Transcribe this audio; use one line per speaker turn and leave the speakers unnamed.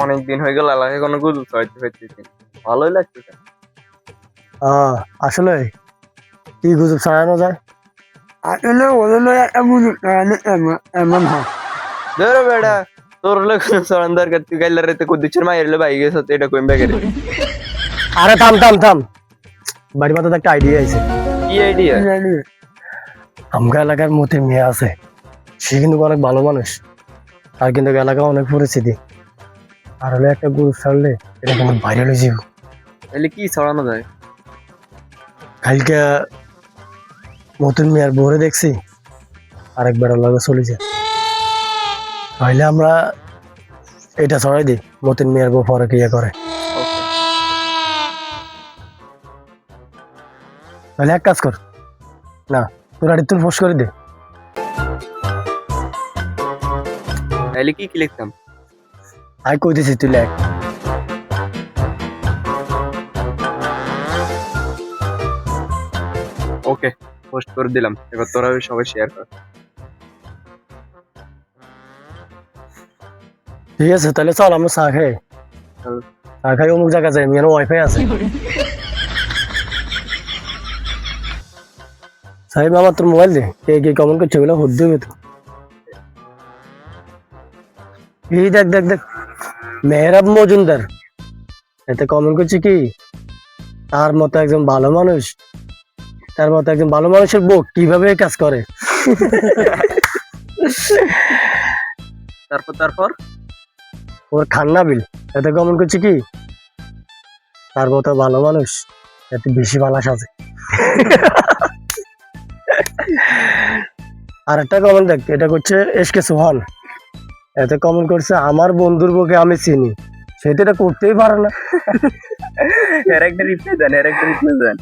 অনেকদিন হয়ে গেল এলাকায় কোনো গুজব ছড়াইতে পারতেছি না। ভালোই লাগতেছে।
আসলে কি গুজব ছড়ানো যায়?
আসলে ওগুলো এমন এমন হয়।
ধরো বেটা, তোর হলে কোনো ছড়ান দরকার, তুই গাইলা রাতে কুদ্দুচের মায়ের হলে বাইক গেছে, এটা কইম বেগেরে।
আরে থাম থাম থাম, বাড়ির মাথায় একটা আইডিয়া আছে।
কি আইডিয়া?
আমগা এলাকার মতে মেয়ে আছে, সে কিন্তু অনেক ভালো মানুষ, আর কিন্তু এলাকা অনেক পরিচিতি। আর হলে একটা গ্রুপ ছাড়লে এটা কিন্তু ভাইরাল হয়ে যাবে।
তাহলে কি ছড়ানো যায়?
কালকে মতন মেয়ের বরে দেখছি আরেকবার লগে চলে যায়, তাহলে আমরা এটা ছড়াই দিই, মতন মেয়ের বউ পরে ইয়ে করে।
ওকে,
তাহলে এক কাজ কর না, তোর আড়ি তুই পোস্ট করে দে।
তাহলে কি কি লিখতাম?
আমি কইতেছি তুই লেখ।
ওকে, পোস্ট করে দিলাম, এবার তোরা সবাই শেয়ার কর।
ঠিক আছে, তাহলে চল আমরা চা খাই।
চল।
চা খাই অমুক জায়গা যাই, মেয়ের ওয়াইফাই আছে। সাহেব আমার তোর মোবাইল দে, কে কে কমেন্ট করছে ওগুলো হুদ দেবে তো। এই দেখ দেখ দেখ, মেহরাব মজুমদার এতে কমেন্ট করছে কি, তার মতো একজন ভালো মানুষ, তার মতো একজন ভালো মানুষের বউ কিভাবে এই কাজ করে।
তারপর তারপর
ওর খান্না বিল এতে কমেন্ট করছে কি, তার মতো ভালো মানুষ এতে বেশি ভালো সাজে। আর একটা কমেন্ট দেখ, এটা করছে এসকে সোহান, এতে কমেন্ট করছে আমার বন্ধুর বউকে আমি চিনি, সে তো এটা করতেই পারে না।
এর একটা রিপ্লাই দেন, এর একটা রিপ্লাই দেন।